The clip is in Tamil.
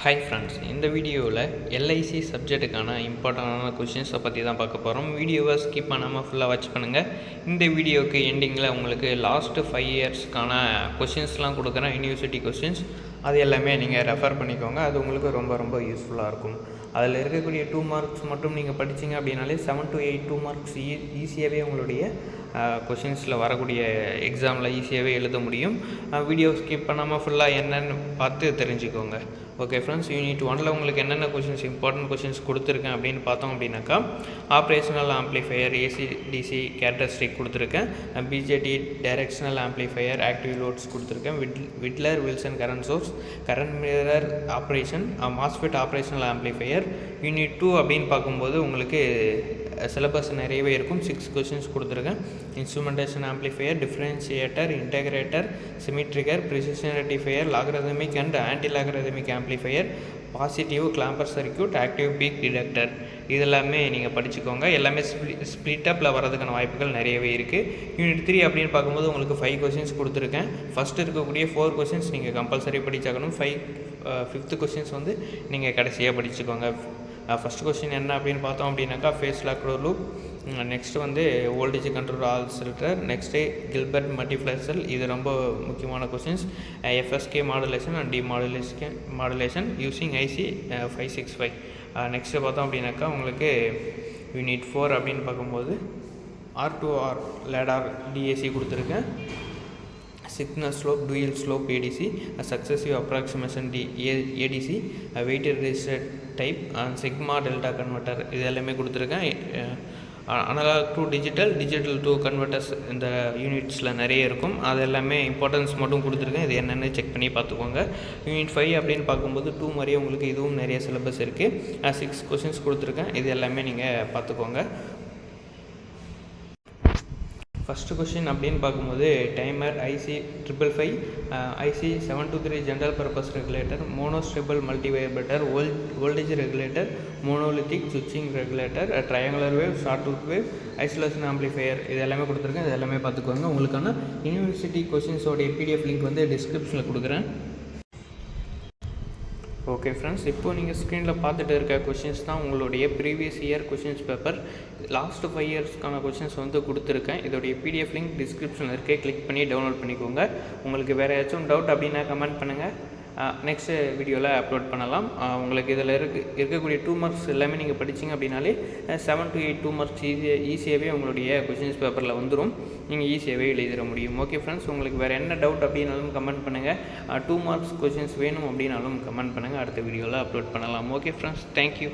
ஹாய் ஃப்ரெண்ட்ஸ், இந்த வீடியோவில் எல்ஐசி சப்ஜெக்ட்டுக்கான இம்பார்ட்டண்டான கொஷின்ஸை பற்றி தான் பார்க்க போகிறோம். வீடியோவை ஸ்கிப் பண்ணாமல் ஃபுல்லாக வாட்ச் பண்ணுங்கள். இந்த வீடியோவுக்கு எண்டிங்கில் உங்களுக்கு லாஸ்ட்டு 5 இயர்ஸ்க்கான கொஷின்ஸ்லாம் கொடுக்குறேன், யூனிவர்சிட்டி கொஷின்ஸ். அது எல்லாமே நீங்கள் ரெஃபர் பண்ணிக்கோங்க. அது உங்களுக்கு ரொம்ப யூஸ்ஃபுல்லாக இருக்கும். அதில் இருக்கக்கூடிய 2 மார்க்ஸ் மட்டும் நீங்கள் படிச்சிங்க அப்படின்னாலே 7 to 8 2 மார்க்ஸ் ஈஸியாகவே உங்களுடைய கொஷின்ஸில் வரக்கூடிய எக்ஸாமில் ஈஸியாகவே எழுத முடியும். வீடியோ ஸ்கிப் பண்ணாமல் ஃபுல்லாக என்னென்னு பார்த்து தெரிஞ்சுக்கோங்க. ஓகே ஃப்ரெண்ட்ஸ், யூனிட் 1ல் உங்களுக்கு என்னென்ன கொஷின்ஸ் இம்பார்ட்டன்ட் கொஷின்ஸ் கொடுத்துருக்கேன் அப்படின்னு பார்த்தோம் அப்படின்னாக்கா, ஆப்ரேஷனல் ஆம்ப்ளிஃபையர், ஏசி/டிசி கேரக்டரிஸ்டிக் கொடுத்துருக்கேன், BJT directional amplifier, active loads கொடுத்துருக்கேன், Widlar Wilson current source, current mirror operation, MOSFET operational amplifier. Unit 2 அப்படின்னு பார்க்கும்போது உங்களுக்கு சிலபஸ் நிறையவே இருக்கும். 6 கொஷின்ஸ் கொடுத்துருக்கேன். Instrumentation amplifier, differentiator, integrator, Schmitt trigger, precision rectifier, logarithmic and anti logarithmic amplifier, positive clamper circuit, active peak detector. இதெல்லாமே நீங்கள் படிச்சுக்கோங்க. எல்லாமே ஸ்ப்ளிட்டப்பில் வரதுக்கான வாய்ப்புகள் நிறையவே இருக்குது. யூனிட் 3 அப்படின்னு பார்க்கும்போது உங்களுக்கு 5 கொஷின்ஸ் கொடுத்துருக்கேன். ஃபஸ்ட்டு இருக்கக்கூடிய 4 கொஷின்ஸ் நீங்கள் கம்பல்சரி படிச்சாக்கணும். 5th கொஷின்ஸ் வந்து நீங்கள் கடைசியாக படிச்சுக்கோங்க. ஃபஸ்ட் கொஸ்டின் என்ன அப்படின்னு பார்த்தோம் அப்படின்னாக்கா, ஃபேஸ் லாக்டு லூப். நெக்ஸ்ட்டு வந்து voltage control oscillator. Next Gilbert multiplexer. இது ரொம்ப முக்கியமான questions. FSK modulation and modulation using IC 565. Next பார்த்தோம் அப்படின்னாக்கா உங்களுக்கு யூனிட் 4 அப்படின்னு பார்க்கும்போது R2R லேடார் டிஏசி கொடுத்துருக்கேன். Signal slope, dual slope ADC, successive approximation ADC, weighted register type and sigma delta converter. இது எல்லாமே கொடுத்துருக்கேன். Analog to digital, digital to converters இந்த யூனிட்ஸில் நிறைய இருக்கும். அது எல்லாமே இம்பார்ட்டன்ஸ் மட்டும் கொடுத்துருக்கேன். இது என்னென்னு செக் பண்ணி பார்த்துக்கோங்க. யூனிட் 5 அப்படின்னு பார்க்கும்போது 2 மாதிரியே உங்களுக்கு இதுவும் நிறைய சிலபஸ் இருக்குது. 6 கொஷின்ஸ் கொடுத்துருக்கேன். இது எல்லாமே நீங்கள் பார்த்துக்கோங்க. ஃபஸ்ட்டு கொஷின் அப்படின்னு பார்க்கும்போது timer IC555, IC723 general purpose regulator, monostable multivibrator, voltage regulator, monolithic சுவிட்சிங் regulator, triangular wave, sawtooth wave, isolation amplifier. இது எல்லாமே கொடுத்துருக்கேன். இது எல்லாமே பார்த்துக்கோங்க. உங்களுக்கான யூனிவர்சிட்டி கொஷின்ஸோடைய PDF லிங்க் வந்து டிஸ்கிரிப்ஷனில் கொடுக்குறேன். ஓகே ஃப்ரெண்ட்ஸ், இப்போது நீங்கள் ஸ்க்ரீனில் பார்த்துட்டு இருக்க கொஷின்ஸ் தான் உங்களுடைய previous year questions paper. Last 5 இயர்ஸ்க்கான கொஷின்ஸ் வந்து கொடுத்துருக்கேன். இதோடைய PDF லிங்க் டிஸ்கிரிப்ஷனில் இருக்கே, கிளிக் பண்ணி டவுன்லோட் பண்ணிக்கோங்க. உங்களுக்கு வேறு ஏதாச்சும் டவுட் அப்படின்னா கமெண்ட் பண்ணுங்கள். நெக்ஸ்ட்டு வீடியோவில் அப்லோட் பண்ணலாம். உங்களுக்கு இதில் இருக்கக்கூடிய 2 மார்க்ஸ் எல்லாமே நீங்கள் படிச்சிங்க அப்படின்னாலே 7 to 8 2 மார்க்ஸ் ஈஸியாகவே உங்களுடைய கொஷின்ஸ் பேப்பரில் வந்துடும். நீங்கள் ஈஸியாகவே எழுதிட முடியும். ஓகே ஃப்ரெண்ட்ஸ், உங்களுக்கு வேறு என்ன டவுட் அப்படின்னாலும் கமெண்ட் பண்ணுங்கள். 2 மார்க்ஸ் கொஷின்ஸ் வேணும் அப்படின்னாலும் கமெண்ட் பண்ணுங்கள். அடுத்த வீடியோவில் அப்லோட் பண்ணலாம். Okay friends, thank you.